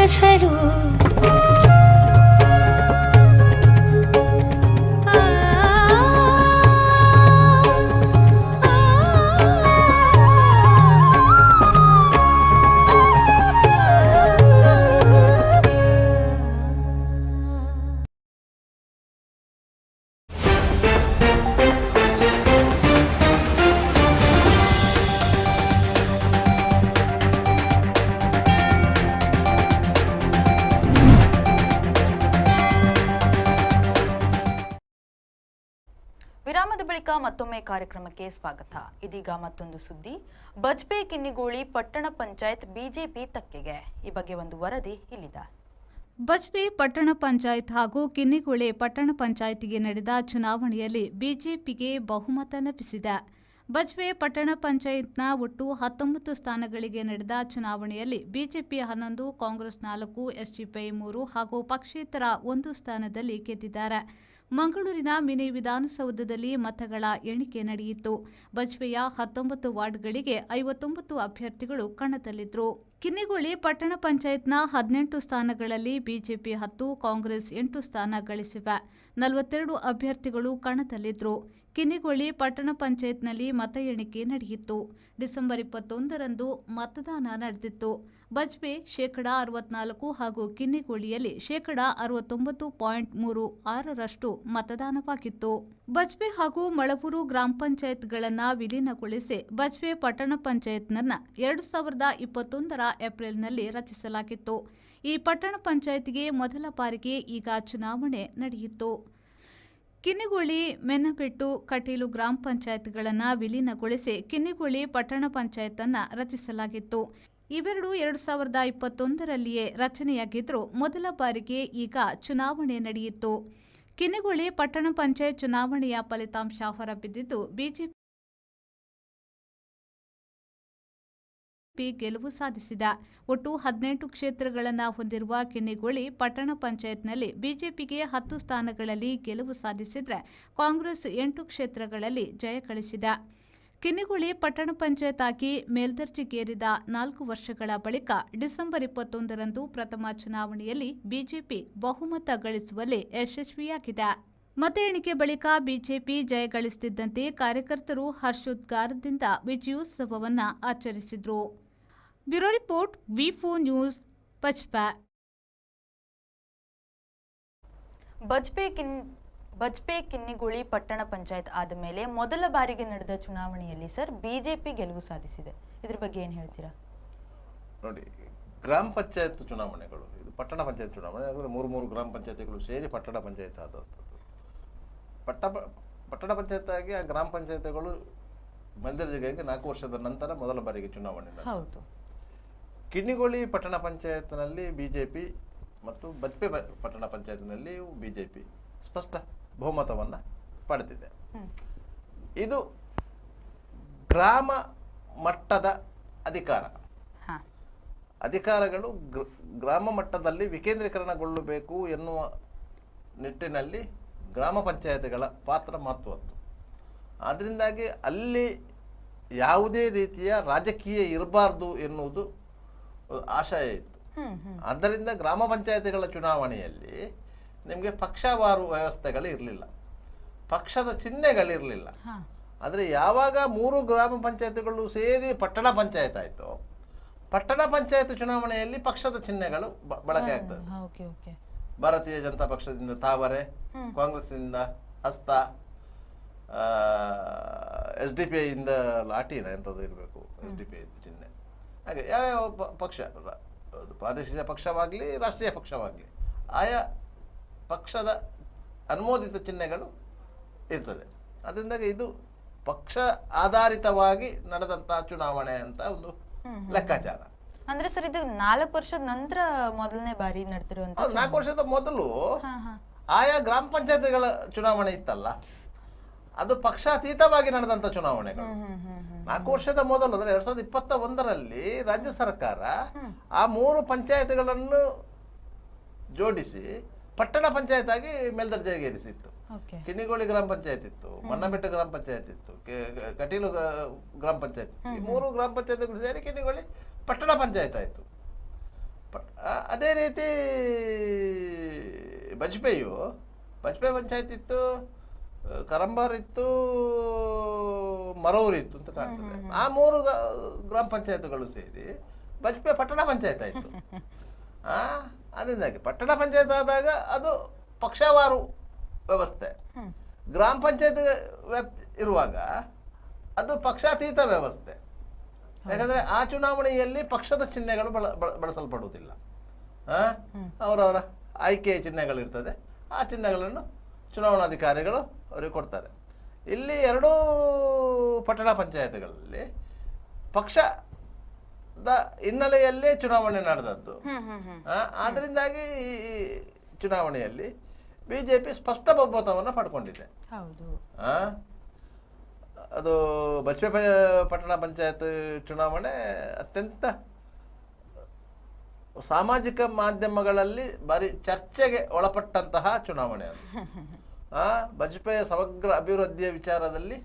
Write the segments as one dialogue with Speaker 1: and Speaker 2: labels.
Speaker 1: ಅಸಲು
Speaker 2: ವಿರಾಮದ ಬಳಿಕ ಮತ್ತೊಮ್ಮೆ ಕಾರ್ಯಕ್ರಮಕ್ಕೆ ಸ್ವಾಗತ. ಇದೀಗ ಮತ್ತೊಂದು ಸುದ್ದಿ. ಬಜ್ಪೆ ಕಿನ್ನಿಗೋಳಿ ಪಟ್ಟಣ ಪಂಚಾಯತ್ ಬಿಜೆಪಿ ತಕ್ಕೆಗೆ. ಈ ಬಗ್ಗೆ ಒಂದು ವರದಿ ಇಲ್ಲಿದೆ.
Speaker 3: ಬಜ್ಪೆ ಪಟ್ಟಣ ಪಂಚಾಯತ್ ಹಾಗೂ ಕಿನ್ನಿಗೋಳಿ ಪಟ್ಟಣ ಪಂಚಾಯತಿಗೆ ನಡೆದ ಚುನಾವಣೆಯಲ್ಲಿ ಬಿಜೆಪಿಗೆ ಬಹುಮತ ಲಭಿಸಿದೆ. ಬಜ್ಪೆ ಪಟ್ಟಣ ಪಂಚಾಯತ್ನ ಒಟ್ಟು 19 ಸ್ಥಾನಗಳಿಗೆ ನಡೆದ ಚುನಾವಣೆಯಲ್ಲಿ ಬಿಜೆಪಿ 11, ಕಾಂಗ್ರೆಸ್ 4, ಎಸ್ಡಿಪಿಐ 3 ಹಾಗೂ ಪಕ್ಷೇತರ 1 ಸ್ಥಾನದಲ್ಲಿ ಗೆದ್ದಿದ್ದಾರೆ. ಮಂಗಳೂರಿನ ಮಿನಿ ವಿಧಾನಸೌಧದಲ್ಲಿ ಮತಗಳ ಎಣಿಕೆ ನಡೆಯಿತು. ಬಜ್ಪೆಯ 19 ವಾರ್ಡ್ಗಳಿಗೆ 59 ಅಭ್ಯರ್ಥಿಗಳು ಕಣದಲ್ಲಿದ್ದರು. ಕಿನ್ನಿಗೋಳಿ ಪಟ್ಟಣ ಪಂಚಾಯತ್ನ 18 ಸ್ಥಾನಗಳಲ್ಲಿ ಬಿಜೆಪಿ 10, ಕಾಂಗ್ರೆಸ್ 8 ಸ್ಥಾನ ಗಳಿಸಿವೆ. 42 ಅಭ್ಯರ್ಥಿಗಳು ಕಣದಲ್ಲಿದ್ದರು. ಕಿನ್ನಿಗೋಳಿ ಪಟ್ಟಣ ಪಂಚಾಯತ್ನಲ್ಲಿ ಮತ ಎಣಿಕೆ ನಡೆಯಿತು. ಡಿಸೆಂಬರ್ 21ರಂದು ಮತದಾನ ನಡೆದಿತ್ತು. ಬಜ್ಪೆ 64% ಹಾಗೂ ಕಿನ್ನಿಗೋಳಿಯಲ್ಲಿ 69.36% ಮತದಾನವಾಗಿತ್ತು. ಬಜ್ಪೆ ಹಾಗೂ ಮಳವೂರು ಗ್ರಾಮ ಪಂಚಾಯತ್ಗಳನ್ನು ವಿಲೀನಗೊಳಿಸಿ ಬಜ್ಪೆ ಪಟ್ಟಣ ಪಂಚಾಯತ್ನನ್ನು 2021ರ ಏಪ್ರಿಲ್ನಲ್ಲಿ ರಚಿಸಲಾಗಿತ್ತು. ಈ ಪಟ್ಟಣ ಪಂಚಾಯತ್ಗೆ ಮೊದಲ ಬಾರಿಗೆ ಈಗ ಚುನಾವಣೆ ನಡೆಯಿತು. ಕಿನ್ನಿಗೋಳಿ, ಮೆನ್ನಬೆಟ್ಟು, ಕಟೀಲು ಗ್ರಾಮ ಪಂಚಾಯತ್ಗಳನ್ನು ವಿಲೀನಗೊಳಿಸಿ ಕಿನ್ನಿಗೋಳಿ ಪಟ್ಟಣ ಪಂಚಾಯತನ್ನು ರಚಿಸಲಾಗಿತ್ತು. ಇವೆರಡು 2021ರಲ್ಲಿಯೇ ರಚನೆಯಾಗಿದ್ದರೂ ಮೊದಲ ಬಾರಿಗೆ ಈಗ ಚುನಾವಣೆ ನಡೆಯಿತು. ಕಿನ್ನಿಗೋಳಿ ಪಟ್ಟಣ ಪಂಚಾಯತ್ ಚುನಾವಣೆಯ ಫಲಿತಾಂಶ ಹೊರಬಿದ್ದಿದ್ದು ಬಿಜೆಪಿ ಗೆಲುವು ಸಾಧಿಸಿದೆ. ಒಟ್ಟು 18 ಕ್ಷೇತ್ರಗಳನ್ನು ಹೊಂದಿರುವ ಕಿನ್ನಿಗೋಳಿ ಪಟ್ಟಣ ಪಂಚಾಯತ್ನಲ್ಲಿ ಬಿಜೆಪಿಗೆ 10 ಸ್ಥಾನಗಳಲ್ಲಿ ಗೆಲುವು ಸಾಧಿಸಿದರೆ ಕಾಂಗ್ರೆಸ್ 8 ಕ್ಷೇತ್ರಗಳಲ್ಲಿ ಜಯ ಗಳಿಸಿದೆ. ಕಿನ್ನಿಗೋಳಿ ಪಟ್ಟಣ ಪಂಚಾಯತ್ ಆಗಿ ಮೇಲ್ದರ್ಜೆಗೇರಿದ 4 ವರ್ಷಗಳ ಬಳಿಕ ಡಿಸೆಂಬರ್ 21ರಂದು ಪ್ರಥಮ ಚುನಾವಣೆಯಲ್ಲಿ ಬಿಜೆಪಿ ಬಹುಮತ ಗಳಿಸುವಲ್ಲಿ ಯಶಸ್ವಿಯಾಗಿದೆ. ಮತ ಎಣಿಕೆ ಬಳಿಕ ಬಿಜೆಪಿ ಜಯ ಗಳಿಸುತ್ತಿದ್ದಂತೆ ಕಾರ್ಯಕರ್ತರು ಹರ್ಷೋದ್ಗಾರದಿಂದ ವಿಜಯೋತ್ಸವವನ್ನು ಆಚರಿಸಿದರು. ಬ್ಯೂರೋ ರಿಪೋರ್ಟ್, ವಿ4 ನ್ಯೂಸ್, ಬಜ್ಪೆ.
Speaker 2: ಬಜ್ಪೆ ಕಿನ್ನಿಗೋಳಿ ಪಟ್ಟಣ ಪಂಚಾಯತ್ ಆದ ಮೇಲೆ ಮೊದಲ ಬಾರಿಗೆ ನಡೆದ ಚುನಾವಣೆಯಲ್ಲಿ ಸರ್ ಬಿಜೆಪಿ ಗೆಲುವು ಸಾಧಿಸಿದೆ. ಇದ್ರ ಬಗ್ಗೆ ಏನು ಹೇಳ್ತೀರಾ?
Speaker 4: ನೋಡಿ, ಗ್ರಾಮ ಪಂಚಾಯತ್ ಚುನಾವಣೆಗಳು, ಇದು ಪಟ್ಟಣ ಪಂಚಾಯತ್ ಚುನಾವಣೆ ಅಂದರೆ 3 ಗ್ರಾಮ ಪಂಚಾಯತಿಗಳು ಸೇರಿ ಪಟ್ಟಣ ಪಂಚಾಯತ್ ಆದಂಥದ್ದು. ಪಟ್ಟಣ ಪಂಚಾಯತ್ ಆಗಿ ಆ ಗ್ರಾಮ ಪಂಚಾಯತಿಗಳು ಮೇಲ್ದರ್ಜೆಗಾಗಿ 4 ವರ್ಷದ ನಂತರ ಮೊದಲ ಬಾರಿಗೆ ಚುನಾವಣೆ ನಡೆಯಿತು. ಕಿನ್ನಿಗೋಳಿ ಪಟ್ಟಣ ಪಂಚಾಯತ್ನಲ್ಲಿ ಬಿಜೆಪಿ ಮತ್ತು ಬಜ್ಪೆ ಪಟ್ಟಣ ಪಂಚಾಯತ್ನಲ್ಲಿ ಬಿಜೆಪಿ ಸ್ಪಷ್ಟ ಬಹುಮತವನ್ನು ಪಡೆದಿದೆ. ಇದು ಗ್ರಾಮ ಮಟ್ಟದ ಅಧಿಕಾರಗಳು ಗ್ರಾಮ ಮಟ್ಟದಲ್ಲಿ ವಿಕೇಂದ್ರೀಕರಣಗೊಳ್ಳಬೇಕು ಎನ್ನುವ ನಿಟ್ಟಿನಲ್ಲಿ ಗ್ರಾಮ ಪಂಚಾಯತಿಗಳ ಪಾತ್ರ ಮಹತ್ವದ್ದು. ಆದ್ದರಿಂದಾಗಿ ಅಲ್ಲಿ ಯಾವುದೇ ರೀತಿಯ ರಾಜಕೀಯ ಇರಬಾರ್ದು ಎನ್ನುವುದು ಆಶಯ ಇತ್ತು. ಆದ್ದರಿಂದ ಗ್ರಾಮ ಪಂಚಾಯತಿಗಳ ಚುನಾವಣೆಯಲ್ಲಿ ನಿಮಗೆ ಪಕ್ಷವಾರು ವ್ಯವಸ್ಥೆಗಳು ಇರಲಿಲ್ಲ, ಪಕ್ಷದ ಚಿಹ್ನೆಗಳಿರಲಿಲ್ಲ. ಆದರೆ ಯಾವಾಗ 3 ಗ್ರಾಮ ಪಂಚಾಯತಿಗಳು ಸೇರಿ ಪಟ್ಟಣ ಪಂಚಾಯತ್ ಆಯಿತು, ಪಟ್ಟಣ ಪಂಚಾಯತ್ ಚುನಾವಣೆಯಲ್ಲಿ ಪಕ್ಷದ ಚಿಹ್ನೆಗಳು ಬಳಕೆ ಆಗ್ತದೆ. ಭಾರತೀಯ ಜನತಾ ಪಕ್ಷದಿಂದ ತಾವರೆ, ಕಾಂಗ್ರೆಸ್ನಿಂದ ಹಸ್ತ, SDPI ಇಂದ ಲಾಟಿನ ಎಂಥದ್ದು ಇರಬೇಕು, SDPI ಚಿಹ್ನೆ. ಹಾಗೆ ಯಾವ್ಯಾವ ಪಕ್ಷ, ಪ್ರಾದೇಶಿಕ ಪಕ್ಷವಾಗಲಿ ರಾಷ್ಟ್ರೀಯ ಪಕ್ಷವಾಗಲಿ, ಆಯಾ ಪಕ್ಷದ ಅನುಮೋದಿತ ಚಿಹ್ನೆಗಳು ಇರ್ತದೆ. ಅದರಿಂದಾಗಿ ಇದು ಪಕ್ಷ ಆಧಾರಿತವಾಗಿ ನಡೆದಂತಹ ಚುನಾವಣೆ ಅಂತ ಒಂದು ಲೆಕ್ಕಾಚಾರ.
Speaker 2: ಅಂದ್ರೆ ಸರ್ ಇದು 4 ವರ್ಷದ ನಂತರ ಮೊದಲನೇ ಬಾರಿ ನಡೆದಿರುವಂತ.
Speaker 4: 4 ವರ್ಷದ ಮೊದಲು ಆಯಾ ಗ್ರಾಮ ಪಂಚಾಯತಿಗಳ ಚುನಾವಣೆ ಇತ್ತಲ್ಲ, ಅದು ಪಕ್ಷಾತೀತವಾಗಿ ನಡೆದಂತ ಚುನಾವಣೆಗಳು. 4 ವರ್ಷದ ಮೊದಲು ಅಂದ್ರೆ 2021ರಲ್ಲಿ ರಾಜ್ಯ ಸರ್ಕಾರ ಆ 3 ಪಂಚಾಯತ್ಗಳನ್ನು ಜೋಡಿಸಿ ಪಟ್ಟಣ ಪಂಚಾಯತ್ ಆಗಿ ಮೇಲ್ದರ್ಜೆಗೇರಿಸಿತ್ತು. ಕಿನ್ನಿಗೋಳಿ ಗ್ರಾಮ ಪಂಚಾಯತ್ ಇತ್ತು, ಮನ್ನಬೆಟ್ಟ ಗ್ರಾಮ ಪಂಚಾಯತ್ ಇತ್ತು, ಕಟೀಲು ಗ್ರಾಮ ಪಂಚಾಯತ್, ಈ 3 ಗ್ರಾಮ ಪಂಚಾಯತ್ಗಳು ಸೇರಿ ಕಿನ್ನಿಗೋಳಿ ಪಟ್ಟಣ ಪಂಚಾಯತ್ ಆಯಿತು. ಅದೇ ರೀತಿ ಬಜ್ಪೆ ಪಂಚಾಯತ್ ಇತ್ತು, ಕರಂಬಾರ್ ಇತ್ತು, ಮರೂರು ಇತ್ತು ಅಂತ ಕಾಣ್ತದೆ. ಆ 3 ಗ್ರಾಮ ಪಂಚಾಯತ್ಗಳು ಸೇರಿ ಬಜ್ಪೆ ಪಟ್ಟಣ ಪಂಚಾಯತ್ ಆಯಿತು. ಅದರಿಂದಾಗಿ ಪಟ್ಟಣ ಪಂಚಾಯತ್ ಆದಾಗ ಅದು ಪಕ್ಷವಾರು ವ್ಯವಸ್ಥೆ. ಗ್ರಾಮ ಪಂಚಾಯತ್ ಇರುವಾಗ ಅದು ಪಕ್ಷಾತೀತ ವ್ಯವಸ್ಥೆ. ಯಾಕಂದರೆ ಆ ಚುನಾವಣೆಯಲ್ಲಿ ಪಕ್ಷದ ಚಿಹ್ನೆಗಳು ಬಳಸಲ್ಪಡುವುದಿಲ್ಲ. ಅವರವರ ಆಯ್ಕೆಯ ಚಿಹ್ನೆಗಳಿರ್ತದೆ. ಆ ಚಿಹ್ನೆಗಳನ್ನು ಚುನಾವಣಾಧಿಕಾರಿಗಳು ಅವರಿಗೆ ಕೊಡ್ತಾರೆ. ಇಲ್ಲಿ 2 ಪಟ್ಟಣ ಪಂಚಾಯತ್ಗಳಲ್ಲಿ ಪಕ್ಷದ ಹಿನ್ನೆಲೆಯಲ್ಲೇ ಚುನಾವಣೆ ನಡೆದದ್ದು. ಆದ್ದರಿಂದಾಗಿ ಈ ಚುನಾವಣೆಯಲ್ಲಿ ಬಿಜೆಪಿ ಸ್ಪಷ್ಟ ಬಹುಮತವನ್ನು ಪಡ್ಕೊಂಡಿದೆ. ಅದು ಬಜ್ಪೆ ಪಟ್ಟಣ ಪಂಚಾಯತ್ ಚುನಾವಣೆ ಅತ್ಯಂತ ಸಾಮಾಜಿಕ ಮಾಧ್ಯಮಗಳಲ್ಲಿ ಭಾರಿ ಚರ್ಚೆಗೆ ಒಳಪಟ್ಟಂತಹ ಚುನಾವಣೆ ಅದು. ಬಜ್ಪೆಯ ಸಮಗ್ರ ಅಭಿವೃದ್ಧಿಯ ವಿಚಾರದಲ್ಲಿ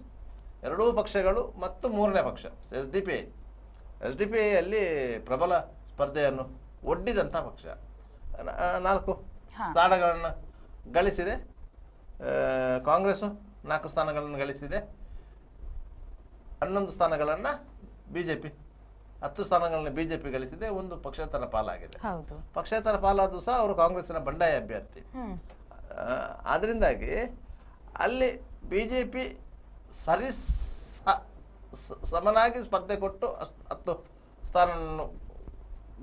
Speaker 4: 2 ಪಕ್ಷಗಳು ಮತ್ತು 3ನೇ ಪಕ್ಷ ಎಸ್ ಡಿ ಪಿ ಅಲ್ಲಿ ಪ್ರಬಲ ಸ್ಪರ್ಧೆಯನ್ನು ಒಡ್ಡಿದಂಥ ಪಕ್ಷ 4 ಸ್ಥಾನಗಳನ್ನು ಗಳಿಸಿದೆ. ಕಾಂಗ್ರೆಸ್ಸು 4 ಸ್ಥಾನಗಳನ್ನು ಗಳಿಸಿದೆ. 11 ಸ್ಥಾನಗಳನ್ನು ಬಿಜೆಪಿ, 10 ಸ್ಥಾನಗಳನ್ನು ಬಿಜೆಪಿ ಗಳಿಸಿದೆ. 1 ಪಕ್ಷೇತರ ಪಾಲಾಗಿದೆ. ಪಕ್ಷೇತರ ಪಾಲಾದರೂ ಸಹ ಅವರು ಕಾಂಗ್ರೆಸ್ಸಿನ ಬಂಡಾಯ ಅಭ್ಯರ್ಥಿ. ಆದ್ದರಿಂದಾಗಿ ಅಲ್ಲಿ ಬಿಜೆಪಿ ಸಮನಾಗಿ ಸ್ಪರ್ಧೆ ಕೊಟ್ಟು 10 ಸ್ಥಾನವನ್ನು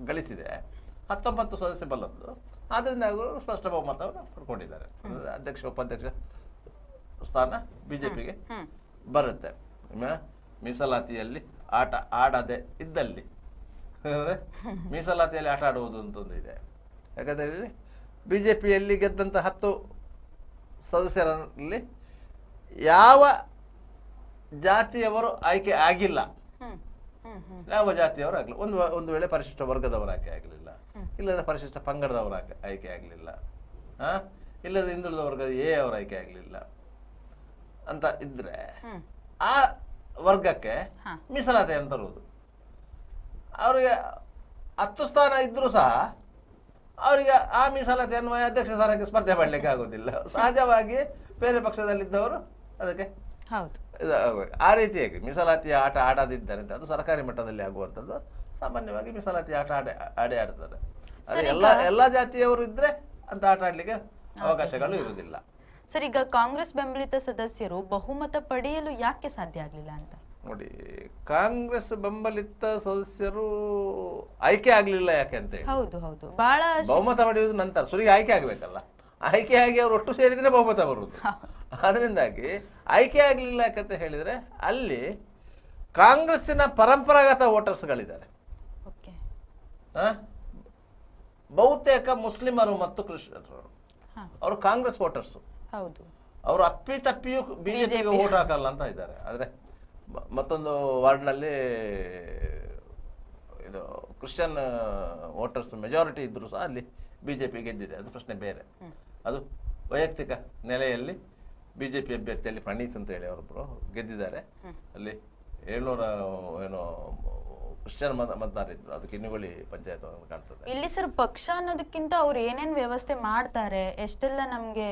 Speaker 4: ಗಳಿಸಿದೆ. 19 ಸದಸ್ಯ ಬಲ್ಲದ್ದು. ಆದ್ದರಿಂದ ಅವರು ಸ್ಪಷ್ಟ ಬಹುಮತವನ್ನು ಪಡ್ಕೊಂಡಿದ್ದಾರೆ. ಅಧ್ಯಕ್ಷ ಉಪಾಧ್ಯಕ್ಷ ಸ್ಥಾನ ಬಿಜೆಪಿಗೆ ಬರುತ್ತೆ. ಮೀಸಲಾತಿಯಲ್ಲಿ ಆಟ ಆಡದೆ ಇದ್ದಲ್ಲಿ, ಮೀಸಲಾತಿಯಲ್ಲಿ ಆಟ ಆಡುವುದು ಅಂತ ಒಂದು ಇದೆ. ಯಾಕಂದರೆ ಬಿಜೆಪಿಯಲ್ಲಿ ಗೆದ್ದಂಥ 10 ಸದಸ್ಯರಲ್ಲಿ ಯಾವ ಜಾತಿಯವರು ಆಯ್ಕೆ ಆಗಿಲ್ಲ, ಯಾವ ಜಾತಿಯವರು ಆಗಲಿಲ್ಲ. ಒಂದು ವೇಳೆ ಪರಿಶಿಷ್ಟ ವರ್ಗದವರು ಆಯ್ಕೆ ಆಗಲಿಲ್ಲ, ಇಲ್ಲದ ಪರಿಶಿಷ್ಟ ಪಂಗಡದವರು ಆಯ್ಕೆ ಆಗಲಿಲ್ಲ, ಇಲ್ಲದ ಹಿಂದುಳಿದ ವರ್ಗದ ಅವರ ಆಯ್ಕೆ ಆಗಲಿಲ್ಲ ಅಂತ ಇದ್ರೆ ಆ ವರ್ಗಕ್ಕೆ ಮೀಸಲಾತಿಯನ್ನು ತರುವುದು. ಅವರಿಗೆ 10 ಸ್ಥಾನ ಇದ್ರೂ ಸಹ ಅವರಿಗೆ ಆ ಮೀಸಲಾತಿಯನ್ನು ಅಧ್ಯಕ್ಷ ಸ್ಥಾನಕ್ಕೆ ಸ್ಪರ್ಧೆ ಮಾಡಲಿಕ್ಕೆ ಆಗೋದಿಲ್ಲ. ಸಹಜವಾಗಿ ಬೇರೆ ಪಕ್ಷದಲ್ಲಿದ್ದವರು ಅದಕ್ಕೆ ಆ ರೀತಿಯಾಗಿ ಮೀಸಲಾತಿಯ ಆಟ ಆಡದಿದ್ದಾರೆ. ಅದು ಸರ್ಕಾರಿ ಮಟ್ಟದಲ್ಲಿ ಆಗುವಂಥದ್ದು. ಸಾಮಾನ್ಯವಾಗಿ ಮೀಸಲಾತಿ ಆಟ ಆಡ್ತಾರೆ. ಎಲ್ಲ ಜಾತಿಯವರು ಇದ್ರೆ ಅಂತ ಆಟ ಆಡ್ಲಿಕ್ಕೆ ಅವಕಾಶಗಳು ಇರುವುದಿಲ್ಲ.
Speaker 2: ಸರ್, ಈಗ ಕಾಂಗ್ರೆಸ್ ಬೆಂಬಲಿತ ಸದಸ್ಯರು ಬಹುಮತ ಪಡೆಯಲು ಯಾಕೆ ಸಾಧ್ಯ ಆಗಲಿಲ್ಲ ಅಂತ
Speaker 4: ನೋಡಿ. ಕಾಂಗ್ರೆಸ್ ಬೆಂಬಲಿತ ಸದಸ್ಯರು ಆಯ್ಕೆ ಆಗ್ಲಿಲ್ಲ ಯಾಕೆ ಅಂತ ಹೇಳಿ.
Speaker 2: ಹೌದು ಬಹಳ
Speaker 4: ಬಹುಮತ ಪಡೆಯುವುದು ನಂತರ ಸುರಿಗೆ ಆಯ್ಕೆ ಆಗ್ಬೇಕಲ್ಲ. ಆಯ್ಕೆ ಆಗಿ ಅವರು ಒಟ್ಟು ಸೇರಿದ್ರೆ ಬಹುಮತ ಬರುವುದು. ಅದರಿಂದಾಗಿ ಆಯ್ಕೆ ಆಗ್ಲಿಲ್ಲ ಯಾಕಂತ ಹೇಳಿದ್ರೆ ಅಲ್ಲಿ ಕಾಂಗ್ರೆಸ್ಸಿನ ಪರಂಪರಾಗತ ವೋಟರ್ಸ್ಗಳಿದ್ದಾರೆ. ಬಹುತೇಕ ಮುಸ್ಲಿಮರು ಮತ್ತು ಕ್ರಿಶ್ಚಿಯನ್ರು ಅವರು ಕಾಂಗ್ರೆಸ್ ವೋಟರ್ಸ್. ಅವರು ಅಪ್ಪಿತಪ್ಪಿಯೂ ಬಿಜೆಪಿಗೆ ವೋಟ್ ಹಾಕಲ್ಲ ಅಂತ ಇದ್ದಾರೆ. ಆದರೆ ಮತ್ತೊಂದು ವಾರ್ಡ್ನಲ್ಲಿ ಇದು ಕ್ರಿಶ್ಚಿಯನ್ ವೋಟರ್ಸ್ ಮೆಜಾರಿಟಿ ಇದ್ದರೂ ಸಹ ಅಲ್ಲಿ ಬಿಜೆಪಿ ಗೆದ್ದಿದೆ. ಅದು ಪ್ರಶ್ನೆ ಬೇರೆ. ಅದು ವೈಯಕ್ತಿಕ ನೆಲೆಯಲ್ಲಿ ಬಿಜೆಪಿ ಅಭ್ಯರ್ಥಿಯಲ್ಲಿ ಪ್ರಣೀತ್ ಅಂತ ಹೇಳಿ ಅವರೊಬ್ಬರು ಗೆದ್ದಿದ್ದಾರೆ. ಅಲ್ಲಿ 700 ಏನೋ ಕ್ರಿಶ್ಚಿಯನ್ ಮತದಾರ ಇದ್ರು. ಅದು ಕಿನ್ನಿಗೋಳಿ ಪಂಚಾಯತ್ ಕಾಣ್ತದೆ.
Speaker 2: ಇಲ್ಲಿ ಸರ್ ಪಕ್ಷ ಅನ್ನೋದಕ್ಕಿಂತ ಅವ್ರು ಏನೇನ್ ವ್ಯವಸ್ಥೆ ಮಾಡ್ತಾರೆ, ಎಷ್ಟೆಲ್ಲ ನಮ್ಗೆ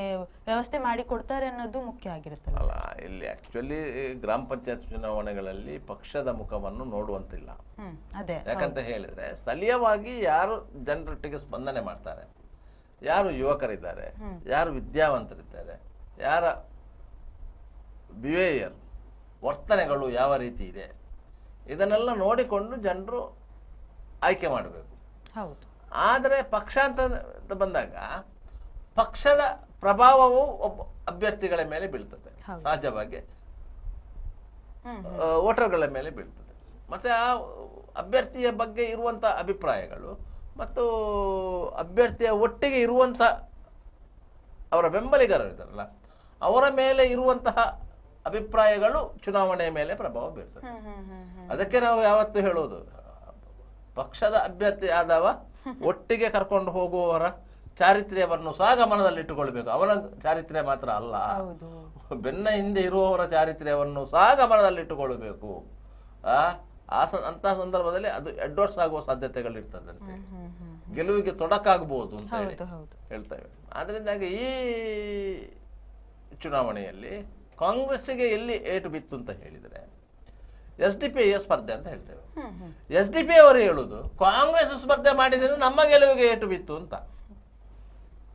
Speaker 2: ವ್ಯವಸ್ಥೆ ಮಾಡಿ ಕೊಡ್ತಾರೆ ಅನ್ನೋದು ಮುಖ್ಯ ಆಗಿರುತ್ತಲ್ಲ.
Speaker 4: ಅಲ್ಲ, ಇಲ್ಲಿ ಆಕ್ಚುಲಿ ಗ್ರಾಮ ಪಂಚಾಯತ್ ಚುನಾವಣೆಗಳಲ್ಲಿ ಪಕ್ಷದ ಮುಖವನ್ನು ನೋಡುವಂತಿಲ್ಲ. ಯಾಕಂತ ಹೇಳಿದ್ರೆ ಸ್ಥಳೀಯವಾಗಿ ಯಾರು ಜನರೊಟ್ಟಿಗೆ ಸ್ಪಂದನೆ ಮಾಡ್ತಾರೆ, ಯಾರು ಯುವಕರಿದ್ದಾರೆ, ಯಾರು ವಿದ್ಯಾವಂತರಿದ್ದಾರೆ, ಯಾರ ಬಿಹೇವಿಯರ್ ವರ್ತನೆಗಳು ಯಾವ ರೀತಿ ಇದೆ, ಇದನ್ನೆಲ್ಲ ನೋಡಿಕೊಂಡು ಜನರು ಆಯ್ಕೆ ಮಾಡಬೇಕು. ಆದರೆ ಪಕ್ಷ ಅಂತ ಬಂದಾಗ ಪಕ್ಷದ ಪ್ರಭಾವವು ಒಬ್ಬ ಅಭ್ಯರ್ಥಿಗಳ ಮೇಲೆ ಬೀಳ್ತದೆ. ಸಹಜವಾಗಿ ವೋಟರ್ಗಳ ಮೇಲೆ ಬೀಳ್ತದೆ. ಮತ್ತು ಆ ಅಭ್ಯರ್ಥಿಯ ಬಗ್ಗೆ ಇರುವಂಥ ಅಭಿಪ್ರಾಯಗಳು ಮತ್ತು ಅಭ್ಯರ್ಥಿಯ ಒಟ್ಟಿಗೆ ಇರುವಂಥ ಅವರ ಬೆಂಬಲಿಗರು ಇದ್ದಾರಲ್ಲ, ಅವರ ಮೇಲೆ ಇರುವಂತಹ ಅಭಿಪ್ರಾಯಗಳು ಚುನಾವಣೆಯ ಮೇಲೆ ಪ್ರಭಾವ ಬೀರ್ತದೆ. ಅದಕ್ಕೆ ನಾವು ಯಾವತ್ತೂ ಹೇಳೋದು, ಪಕ್ಷದ ಅಭ್ಯರ್ಥಿ ಆದವ ಒಟ್ಟಿಗೆ ಕರ್ಕೊಂಡು ಹೋಗುವವರ ಚಾರಿತ್ರ್ಯವನ್ನು ಸಹ ಗಮನದಲ್ಲಿಟ್ಟುಕೊಳ್ಬೇಕು. ಅವನ ಚಾರಿತ್ರ್ಯ ಮಾತ್ರ ಅಲ್ಲ, ಬೆನ್ನ ಹಿಂದೆ ಇರುವವರ ಚಾರಿತ್ರ್ಯವನ್ನು ಸಹ ಗಮನದಲ್ಲಿಟ್ಟುಕೊಳ್ಬೇಕು. ಅಂತಹ ಸಂದರ್ಭದಲ್ಲಿ ಅದು ಅಡ್ವರ್ಸ್ ಆಗುವ ಸಾಧ್ಯತೆಗಳಿರ್ತದಂತೆ. ಗೆಲುವಿಗೆ ತೊಡಕಾಗಬಹುದು ಅಂತ ಹೇಳಿ
Speaker 2: ಹೌದು ಹೌದು
Speaker 4: ಹೇಳ್ತೇವೆ. ಆದ್ರಿಂದಾಗಿ ಈ ಚುನಾವಣೆಯಲ್ಲಿ ಕಾಂಗ್ರೆಸ್ಸಿಗೆ ಎಲ್ಲಿ ಏಟು ಬಿತ್ತು ಅಂತ ಹೇಳಿದರೆ SDP ಸ್ಪರ್ಧೆ ಅಂತ ಹೇಳ್ತೇವೆ. SDP ಅವರು ಹೇಳುದು ಕಾಂಗ್ರೆಸ್ ಸ್ಪರ್ಧೆ ಮಾಡಿದ್ರೆ ನಮ್ಮ ಗೆಲುವಿಗೆ ಏಟು ಬಿತ್ತು ಅಂತ.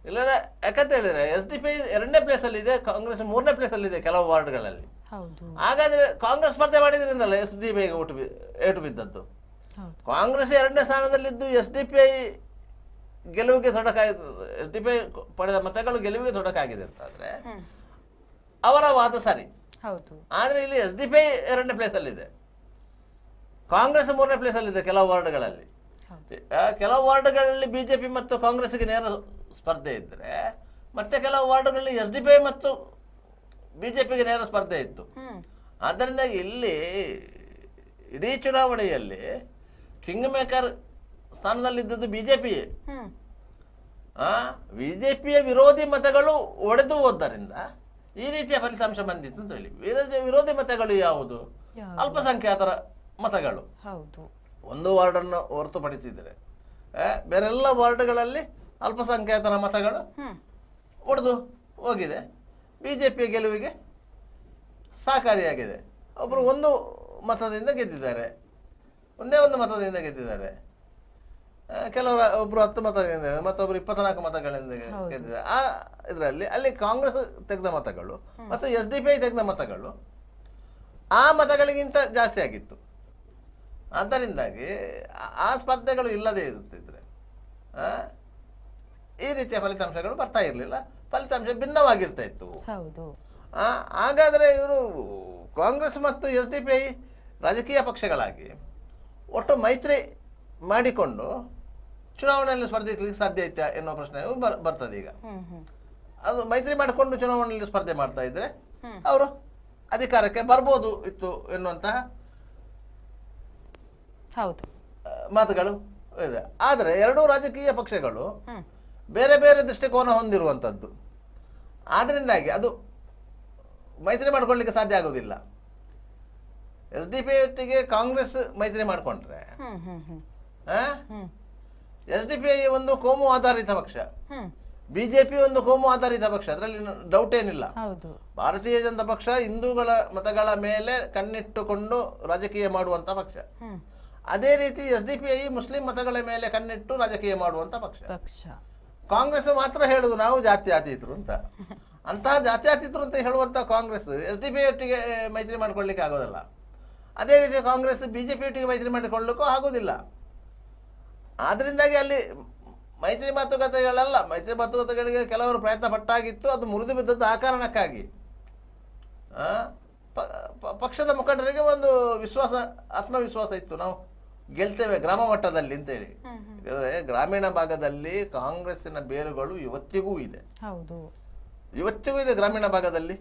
Speaker 4: ಇಲ್ಲ ಯಾಕಂತ ಹೇಳಿದ್ರೆ SDP 2ನೇ ಪ್ಲೇಸ್ ಅಲ್ಲಿ ಇದೆ, ಕಾಂಗ್ರೆಸ್ 3ನೇ ಪ್ಲೇಸ್ ಅಲ್ಲಿ ಇದೆ ಕೆಲವು ವಾರ್ಡ್ಗಳಲ್ಲಿ. ಹಾಗಾದ್ರೆ ಕಾಂಗ್ರೆಸ್ ಸ್ಪರ್ಧೆ ಮಾಡಿದ್ರಿಂದಲ್ಲ SDP ಏಟು ಬಿದ್ದದ್ದು. ಕಾಂಗ್ರೆಸ್ 2ನೇ ಸ್ಥಾನದಲ್ಲಿದ್ದು SDP ಗೆಲುವಿಗೆ ತೊಡಕಾಗಿದೆ, SDP ಪಡೆದ ಮತಗಳು ಗೆಲುವಿಗೆ ತೊಡಕಾಗಿದೆ ಅಂತಾದ್ರೆ ಅವರ ವಾದ ಸರಿ. ಆದ್ರೆ ಇಲ್ಲಿ SDP 2ನೇ ಪ್ಲೇಸ್ ಅಲ್ಲಿ ಇದೆ, ಕಾಂಗ್ರೆಸ್ 3ನೇ ಪ್ಲೇಸ್ ಅಲ್ಲಿ ಇದೆ ಕೆಲವು ವಾರ್ಡ್ಗಳಲ್ಲಿ. ಕೆಲವು ವಾರ್ಡ್ಗಳಲ್ಲಿ BJP ಮತ್ತು ಕಾಂಗ್ರೆಸ್ಗೆ ನೇರ ಸ್ಪರ್ಧೆ ಇದ್ರೆ, ಮತ್ತೆ ಕೆಲವು ವಾರ್ಡ್ಗಳಲ್ಲಿ SDP ಮತ್ತು BJPಗೆ ನೇರ ಸ್ಪರ್ಧೆ ಇತ್ತು. ಆದ್ದರಿಂದ ಇಲ್ಲಿ ಇಡೀ ಚುನಾವಣೆಯಲ್ಲಿ ಕಿಂಗ್ ಮೇಕರ್ ಸ್ಥಾನದಲ್ಲಿದ್ದದ್ದು BJPಯೇ. BJPಯ ವಿರೋಧಿ ಮತಗಳು ಒಡೆದು ಹೋದ್ದರಿಂದ ಈ ರೀತಿಯ ಫಲಿತಾಂಶ ಬಂದಿತ್ತು ಅಂತ ಹೇಳಿ. ವಿರೋಧಿ ಮತಗಳು ಯಾವುದು? ಅಲ್ಪಸಂಖ್ಯಾತರ ಮತಗಳು. ಒಂದು ವಾರ್ಡನ್ನು ಹೊರತುಪಡಿಸಿದರೆ ಬೇರೆಲ್ಲ ವಾರ್ಡ್ಗಳಲ್ಲಿ ಅಲ್ಪಸಂಖ್ಯಾತರ ಮತಗಳು ಒಡೆದು ಹೋಗಿದೆ. BJPಯ ಗೆಲುವಿಗೆ ಸಹಕಾರಿಯಾಗಿದೆ. ಒಬ್ಬರು ಒಂದು ಮತದಿಂದ ಗೆದ್ದಿದ್ದಾರೆ, ಒಂದೇ ಒಂದು ಮತದಿಂದ ಗೆದ್ದಿದ್ದಾರೆ. ಕೆಲವರು ಒಬ್ರು 10 ಮತದಿಂದ, ಮತ್ತೊಬ್ರು 24 ಮತಗಳಿಂದ ಗೆದ್ದಿದ್ದಾರೆ. ಆ ಇದರಲ್ಲಿ ಅಲ್ಲಿ ಕಾಂಗ್ರೆಸ್ ತೆಗೆದ ಮತಗಳು ಮತ್ತು SDP ತೆಗೆದ ಮತಗಳು ಆ ಮತಗಳಿಗಿಂತ ಜಾಸ್ತಿ ಆಗಿತ್ತು. ಆದ್ದರಿಂದಾಗಿ ಆ ಸ್ಪರ್ಧೆಗಳು ಇಲ್ಲದೆ ಇರುತ್ತಿದ್ರೆ ಈ ರೀತಿಯ ಫಲಿತಾಂಶಗಳು ಬರ್ತಾ ಇರಲಿಲ್ಲ, ಫಲಿತಾಂಶ ಭಿನ್ನವಾಗಿರ್ತಾ ಇತ್ತು. ಹಾಗಾದರೆ ಇವರು ಕಾಂಗ್ರೆಸ್ ಮತ್ತು SDP ರಾಜಕೀಯ ಪಕ್ಷಗಳಾಗಿ ಒಟ್ಟು ಮೈತ್ರಿ ಮಾಡಿಕೊಂಡು ಚುನಾವಣೆಯಲ್ಲಿ ಸ್ಪರ್ಧಿಸಲಿಕ್ಕೆ ಸಾಧ್ಯ ಐತಾ ಎನ್ನುವ ಪ್ರಶ್ನೆ ಬರ್ತದೆ. ಈಗ ಅದು ಮೈತ್ರಿ ಮಾಡಿಕೊಂಡು ಚುನಾವಣೆಯಲ್ಲಿ ಸ್ಪರ್ಧೆ ಮಾಡ್ತಾ ಇದ್ರೆ ಅವರು ಅಧಿಕಾರಕ್ಕೆ ಬರ್ಬೋದು ಇತ್ತು ಎನ್ನುವಂತಹ ಮಾತುಗಳು ಇದೆ. ಆದರೆ ಎರಡೂ ರಾಜಕೀಯ ಪಕ್ಷಗಳು ಬೇರೆ ಬೇರೆ ದೃಷ್ಟಿಕೋನ ಹೊಂದಿರುವಂಥದ್ದು. ಆದ್ರಿಂದಾಗಿ ಅದು ಮೈತ್ರಿ ಮಾಡ್ಕೊಳ್ಳಿಕ್ಕೆ ಸಾಧ್ಯ ಆಗೋದಿಲ್ಲ. SDP ಒಟ್ಟಿಗೆ ಕಾಂಗ್ರೆಸ್ ಮೈತ್ರಿ ಮಾಡಿಕೊಂಡ್ರೆ SDP ಒಂದು ಕೋಮು ಆಧಾರಿತ ಪಕ್ಷ, BJP ಒಂದು ಕೋಮು ಆಧಾರಿತ ಪಕ್ಷ, ಅದರಲ್ಲಿ ಡೌಟ್ ಏನಿಲ್ಲ. ಭಾರತೀಯ ಜನತಾ ಪಕ್ಷ ಹಿಂದೂಗಳ ಮತಗಳ ಮೇಲೆ ಕಣ್ಣಿಟ್ಟುಕೊಂಡು ರಾಜಕೀಯ ಮಾಡುವಂತ ಪಕ್ಷ. ಅದೇ ರೀತಿ SDP ಮುಸ್ಲಿಂ ಮತಗಳ ಮೇಲೆ ಕಣ್ಣಿಟ್ಟು ರಾಜಕೀಯ ಮಾಡುವಂತ ಪಕ್ಷ. ಕಾಂಗ್ರೆಸ್ ಮಾತ್ರ ಹೇಳುದು ನಾವು ಜಾತ್ಯತೀತರು ಅಂತ. ಅಂತಹ ಜಾತ್ಯತೀತರು ಅಂತ ಹೇಳುವಂತ ಕಾಂಗ್ರೆಸ್ SDP ಒಟ್ಟಿಗೆ ಮೈತ್ರಿ ಮಾಡಿಕೊಳ್ಳಿಕ್ಕೆ ಆಗೋದಿಲ್ಲ. ಅದೇ ರೀತಿ ಕಾಂಗ್ರೆಸ್ BJP ಒಟ್ಟಿಗೆ ಮೈತ್ರಿ ಮಾಡಿಕೊಳ್ಳಲಿಕ್ಕೂ ಆಗೋದಿಲ್ಲ. ಆದ್ರಿಂದಾಗಿ ಅಲ್ಲಿ ಮೈತ್ರಿ ಮಾತುಕತೆಗಳಲ್ಲ, ಮೈತ್ರಿ ಮಾತುಕತೆಗಳಿಗೆ ಕೆಲವರು ಪ್ರಯತ್ನ ಪಟ್ಟಾಗಿತ್ತು, ಅದು ಮುರಿದು ಬಿದ್ದದ್ದು ಆ ಕಾರಣಕ್ಕಾಗಿ. ಪಕ್ಷದ ಮುಖಂಡರಿಗೆ ಒಂದು ವಿಶ್ವಾಸ, ಆತ್ಮವಿಶ್ವಾಸ ಇತ್ತು, ನಾವು ಗೆಲ್ತೇವೆ ಗ್ರಾಮ ಮಟ್ಟದಲ್ಲಿ ಅಂತೇಳಿ. ಗ್ರಾಮೀಣ ಭಾಗದಲ್ಲಿ ಕಾಂಗ್ರೆಸ್ಸಿನ ಬೇರುಗಳು ಇವತ್ತಿಗೂ ಇದೆ, ಇವತ್ತಿಗೂ ಇದೆ. ಗ್ರಾಮೀಣ ಭಾಗದಲ್ಲಿ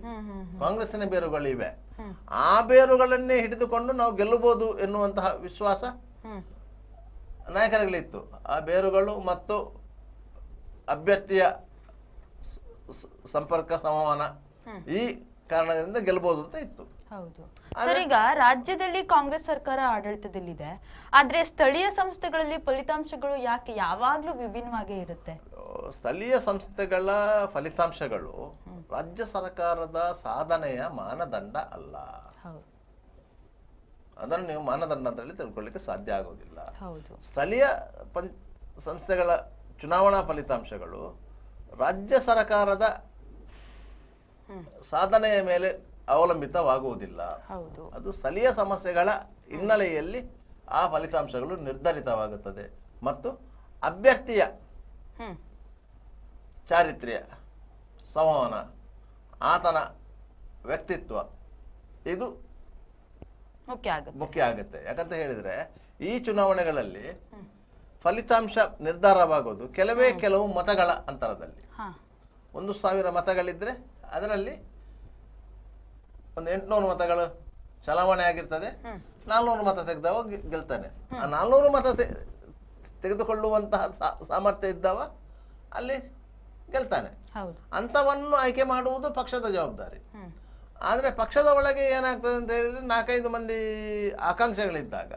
Speaker 4: ಕಾಂಗ್ರೆಸ್ಸಿನ ಬೇರುಗಳು ಇವೆ. ಆ ಬೇರುಗಳನ್ನೇ ಹಿಡಿದುಕೊಂಡು ನಾವು ಗೆಲ್ಲಬಹುದು ಎನ್ನುವಂತಹ ವಿಶ್ವಾಸ ನಾಯಕರುಗಳಿತ್ತು. ಆ ಬೇರುಗಳು ಮತ್ತು ಅಭ್ಯರ್ಥಿಯ ಸಂಪರ್ಕ ಸಂವಹನ ಈ ಕಾರಣದಿಂದ ಗೆಲ್ಲಬಹುದು ಅಂತ ಇತ್ತು.
Speaker 2: ಸರ್, ಈಗ ರಾಜ್ಯದಲ್ಲಿ ಕಾಂಗ್ರೆಸ್ ಸರ್ಕಾರ ಆಡಳಿತದಲ್ಲಿದೆ, ಆದ್ರೆ ಸ್ಥಳೀಯ ಸಂಸ್ಥೆಗಳಲ್ಲಿ ಫಲಿತಾಂಶಗಳು ಯಾಕೆ ಯಾವಾಗ್ಲೂ ವಿಭಿನ್ನವಾಗೇ ಇರುತ್ತೆ?
Speaker 4: ಸ್ಥಳೀಯ ಸಂಸ್ಥೆಗಳ ಫಲಿತಾಂಶಗಳು ರಾಜ್ಯ ಸರ್ಕಾರದ ಸಾಧನೆಯ ಮಾನದಂಡ ಅಲ್ಲ. ಅದನ್ನು ನೀವು ಮಾನದಂಡ ಅಂತ ಹೇಳಿ ತಿಳ್ಕೊಳ್ಳಿಕ್ಕೆ ಸಾಧ್ಯ ಆಗೋದಿಲ್ಲ. ಸ್ಥಳೀಯ ಸಂಸ್ಥೆಗಳ ಚುನಾವಣಾ ಫಲಿತಾಂಶಗಳು ರಾಜ್ಯ ಸರ್ಕಾರದ ಸಾಧನೆಯ ಮೇಲೆ ಅವಲಂಬಿತವಾಗುವುದಿಲ್ಲ. ಅದು ಸ್ಥಳೀಯ ಸಮಸ್ಯೆಗಳ ಹಿನ್ನೆಲೆಯಲ್ಲಿ ಆ ಫಲಿತಾಂಶಗಳು ನಿರ್ಧರಿತವಾಗುತ್ತದೆ. ಮತ್ತು ಅಭ್ಯರ್ಥಿಯ ಚಾರಿತ್ರ್ಯ, ಸಂವಹನ, ಆತನ ವ್ಯಕ್ತಿತ್ವ ಇದು ಮುಖ್ಯ ಆಗುತ್ತೆ. ಯಾಕಂತ ಹೇಳಿದ್ರೆ ಈ ಚುನಾವಣೆಗಳಲ್ಲಿ ಫಲಿತಾಂಶ ನಿರ್ಧಾರವಾಗೋದು ಕೆಲವು ಮತಗಳ ಅಂತರದಲ್ಲಿ. 1,000 ಮತಗಳಿದ್ರೆ ಅದರಲ್ಲಿ ಒಂದು 800 ಮತಗಳು ಚಲಾವಣೆ ಆಗಿರ್ತದೆ. 400 ಮತ ತೆಗೆದವ ಗೆಲ್ತಾನೆ. ಆ 400 ಮತ ತೆಗೆದುಕೊಳ್ಳುವಂತಹ ಸಾಮರ್ಥ್ಯ ಇದ್ದವ ಅಲ್ಲಿ ಗೆಲ್ತಾನೆ. ಅಂತವನ್ನು ಆಯ್ಕೆ ಮಾಡುವುದು ಪಕ್ಷದ ಜವಾಬ್ದಾರಿ. ಆದರೆ ಪಕ್ಷದ ಒಳಗೆ ಏನಾಗ್ತದೆ ಅಂತ ಹೇಳಿದ್ರೆ 4-5 ಮಂದಿ ಆಕಾಂಕ್ಷೆಗಳಿದ್ದಾಗ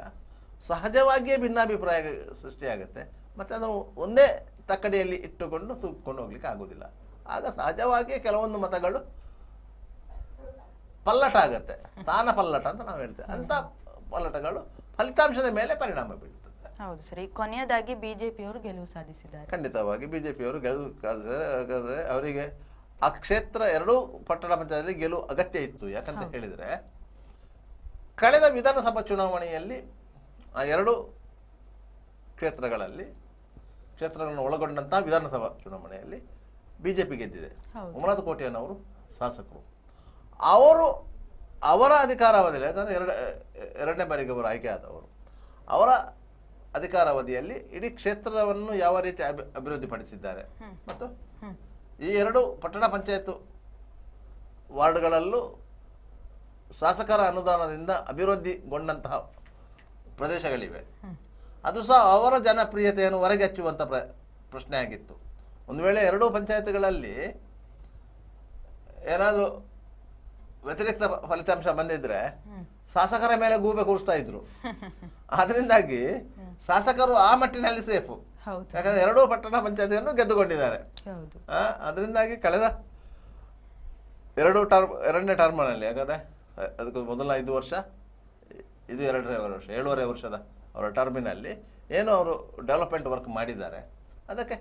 Speaker 4: ಸಹಜವಾಗಿಯೇ ಭಿನ್ನಾಭಿಪ್ರಾಯ ಸೃಷ್ಟಿಯಾಗುತ್ತೆ. ಮತ್ತು ಅದನ್ನು ಒಂದೇ ತಕ್ಕಡಿಯಲ್ಲಿ ಇಟ್ಟುಕೊಂಡು ತೂಗಿಕೊಂಡು ಹೋಗ್ಲಿಕ್ಕೆ ಆಗೋದಿಲ್ಲ. ಆಗ ಸಹಜವಾಗಿಯೇ ಕೆಲವೊಂದು ಮತಗಳು ಪಲ್ಲಟ ಆಗುತ್ತೆ, ಸ್ಥಾನ ಪಲ್ಲಟ ಅಂತ ನಾವು ಹೇಳ್ತೇವೆ. ಅಂಥ ಪಲ್ಲಟಗಳು ಫಲಿತಾಂಶದ ಮೇಲೆ ಪರಿಣಾಮ ಬೀಳ್ತದೆ.
Speaker 2: ಹೌದು ಸರಿ. ಕೊನೆಯದಾಗಿ ಬಿಜೆಪಿಯವರು ಗೆಲುವು ಸಾಧಿಸಿದ್ದಾರೆ.
Speaker 4: ಖಂಡಿತವಾಗಿ ಬಿಜೆಪಿಯವರು ಗೆಲುವು ಅವರಿಗೆ ಆ ಕ್ಷೇತ್ರ ಎರಡೂ ಪಟ್ಟಣ ಪಂಚಾಯತ್ನಲ್ಲಿ ಗೆಲುವು ಅಗತ್ಯ ಇತ್ತು. ಯಾಕಂತ ಹೇಳಿದರೆ ಕಳೆದ ವಿಧಾನಸಭಾ ಚುನಾವಣೆಯಲ್ಲಿ ಆ ಎರಡೂ ಕ್ಷೇತ್ರಗಳನ್ನು ಒಳಗೊಂಡಂತಹ ವಿಧಾನಸಭಾ ಚುನಾವಣೆಯಲ್ಲಿ ಬಿಜೆಪಿ ಗೆದ್ದಿದೆ. ಉಮನಾಥ್ ಕೋಟ್ಯಾನವರು ಶಾಸಕರು. ಅವರ ಅಧಿಕಾರಾವಧಿಯಲ್ಲಿ, ಯಾಕಂದರೆ ಎರಡನೇ ಬಾರಿಗೆ ಅವರು ಆಯ್ಕೆ ಆದವರು, ಅವರ ಅಧಿಕಾರಾವಧಿಯಲ್ಲಿ ಇಡೀ ಕ್ಷೇತ್ರವನ್ನು ಯಾವ ರೀತಿ ಅಭಿವೃದ್ಧಿಪಡಿಸಿದ್ದಾರೆ ಮತ್ತು ಈ ಎರಡು ಪಟ್ಟಣ ಪಂಚಾಯತ್ ವಾರ್ಡ್ಗಳಲ್ಲೂ ಶಾಸಕರ ಅನುದಾನದಿಂದ ಅಭಿವೃದ್ಧಿಗೊಂಡಂತಹ ಪ್ರದೇಶಗಳಿವೆ. ಅದು ಸಹ ಅವರ ಜನಪ್ರಿಯತೆಯನ್ನು ಹೊರಗೆ ಹಚ್ಚುವಂಥ ಪ್ರಶ್ನೆ ಆಗಿತ್ತು. ಒಂದು ವೇಳೆ ಎರಡೂ ಪಂಚಾಯತ್ಗಳಲ್ಲಿ ಏನಾದರೂ ವ್ಯತಿರಿಕ್ತ ಫಲಿತಾಂಶ ಬಂದಿದ್ರೆ ಶಾಸಕರ ಮೇಲೆ ಗೂಬೆ ಕೂರಿಸ್ತಾ ಇದ್ರು. ಅದರಿಂದಾಗಿ ಶಾಸಕರು ಆ ಮಟ್ಟಿನಲ್ಲಿ ಸೇಫು. ಯಾಕಂದ್ರೆ ಎರಡೂ ಪಟ್ಟಣ ಪಂಚಾಯತಿಯನ್ನು ಗೆದ್ದುಕೊಂಡಿದ್ದಾರೆ. ಅದರಿಂದಾಗಿ ಕಳೆದ ಎರಡನೇ ಟರ್ಮ್ನಲ್ಲಿ, ಯಾಕಂದರೆ ಅದಕ್ಕೆ ಮೊದಲ 5 ವರ್ಷ, ಇದು 2.5 ವರ್ಷ, 7.5 ವರ್ಷದ ಅವರ ಟರ್ಮಿನಲ್ಲಿ ಏನು ಅವರು ಡೆವಲಪ್ಮೆಂಟ್ ವರ್ಕ್ ಮಾಡಿದ್ದಾರೆ, ಅದಕ್ಕೆ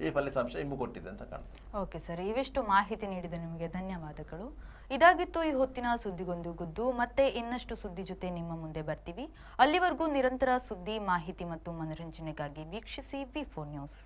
Speaker 4: ಈ ಫಲಿತಾಂಶ ಇಂಬು ಕೊಟ್ಟಿದೆ ಅಂತ ಕಾಣುತ್ತೆ.
Speaker 2: ಓಕೆ ಸರ್, ಇವಿಷ್ಟು ಮಾಹಿತಿ ನೀಡಿದ ನಿಮಗೆ ಧನ್ಯವಾದಗಳು. ಇದಾಗಿತ್ತು ಈ ಹೊತ್ತಿನ ಸುದ್ದಿಗೊಂದು ಗುದ್ದು. ಮತ್ತೆ ಇನ್ನಷ್ಟು ಸುದ್ದಿ ಜೊತೆ ನಿಮ್ಮ ಮುಂದೆ ಬರ್ತೀವಿ. ಅಲ್ಲಿವರೆಗೂ ನಿರಂತರ ಸುದ್ದಿ, ಮಾಹಿತಿ ಮತ್ತು ಮನರಂಜನೆಗಾಗಿ ವೀಕ್ಷಿಸಿ V4 news.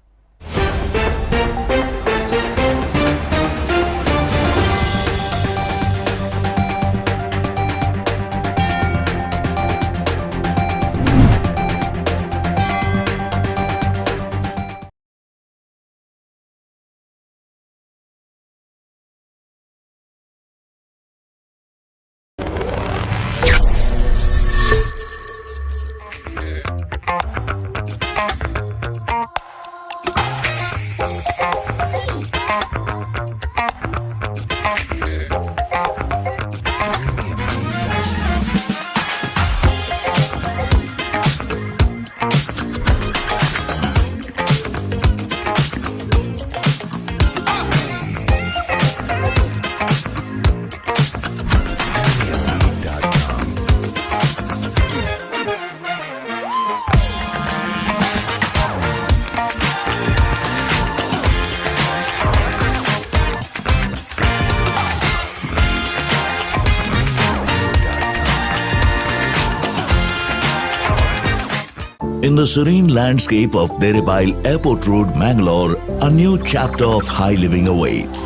Speaker 1: In the serene landscape of Deribile Airport Road, Mangalore, a new chapter of high living awaits.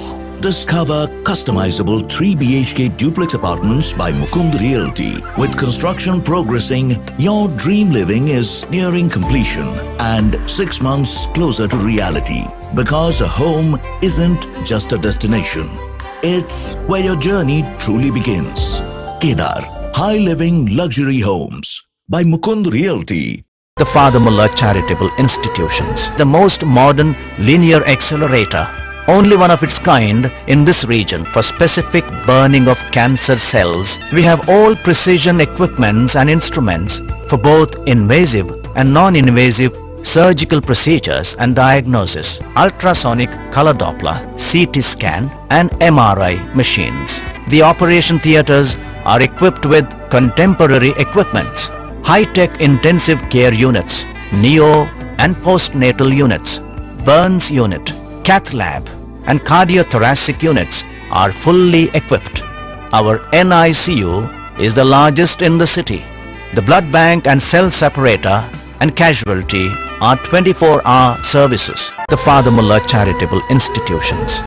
Speaker 1: Discover customizable 3 BHK duplex apartments by Mukund Realty. With construction progressing, your dream living is nearing completion and 6 months closer to reality. Because a home isn't just a destination, it's where your journey truly begins. Kedar, high living luxury homes by Mukund Realty.
Speaker 5: The Father Mullah Charitable Institutions, the most modern linear accelerator, only one of its kind in this region for specific burning of cancer cells. We have all precision equipments and instruments for both invasive and non-invasive surgical procedures and diagnosis, ultrasonic color Doppler, CT scan and MRI machines. The operation theaters are equipped with contemporary equipments, high-tech intensive care units, neo and postnatal units, burns unit, cath lab and cardiothoracic units are fully equipped. Our NICU is the largest in the city. The blood bank and cell separator and casualty are 24-hour services. The Father Mullah Charitable Institutions.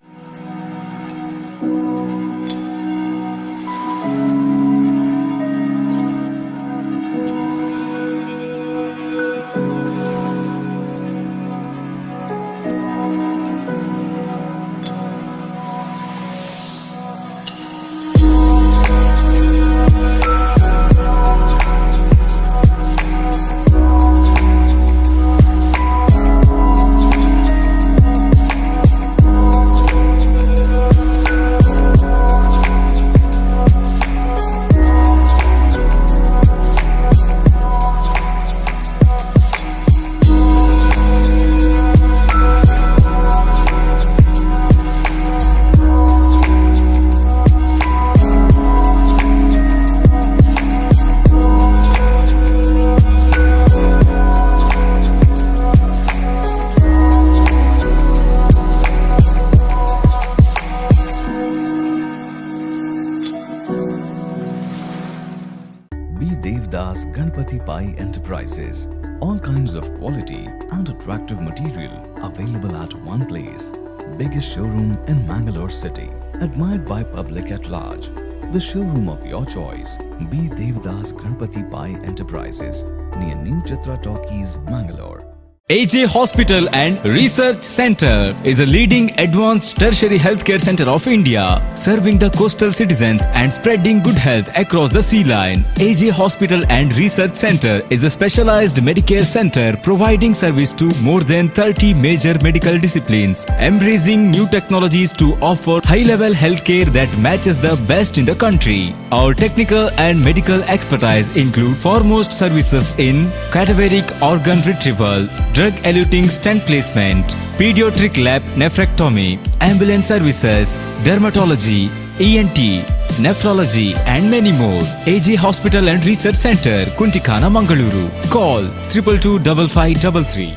Speaker 6: Ganpati Pai Enterprises. All kinds of quality and attractive material available at one place. Biggest showroom in Mangalore city. Admired by public at large. The showroom of your choice. B. Devdas Ganpati Pai Enterprises near New Chitra Talkies, Mangalore.
Speaker 7: AJ Hospital and Research Center is a leading advanced tertiary healthcare center of India, serving the coastal citizens and spreading good health across the sea line. AJ Hospital and Research Center is a specialized Medicare center providing service to more than 30 major medical disciplines, embracing new technologies to offer high-level healthcare that matches the best in the country. Our technical and medical expertise include foremost services in cadaveric organ retrieval, drug-eluting stent placement, pediatric lab nephrectomy, ambulance services, dermatology, ENT, nephrology and many more. AJ Hospital and Research Center, Kuntikana, Mangaluru. Call 222-5533.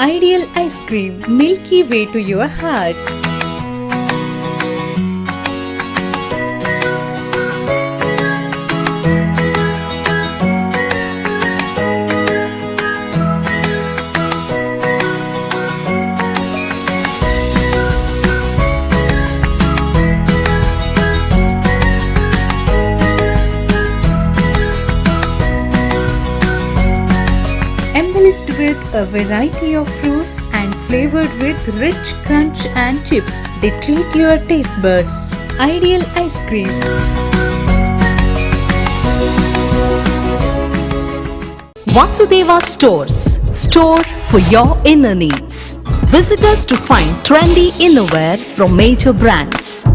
Speaker 8: Ideal ice cream, milky way to your heart. Embellished with a variety of fruits and flavored with rich crunch and chips. They treat your taste buds. Ideal ice cream.
Speaker 9: Vasudeva Stores. Store for your inner needs. Visit us to find trendy innerwear from major brands.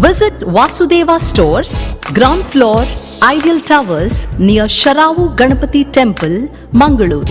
Speaker 9: Visit Vasudeva Stores, ground floor, Ideal Towers near Sharavu Ganapati Temple, Mangaluru.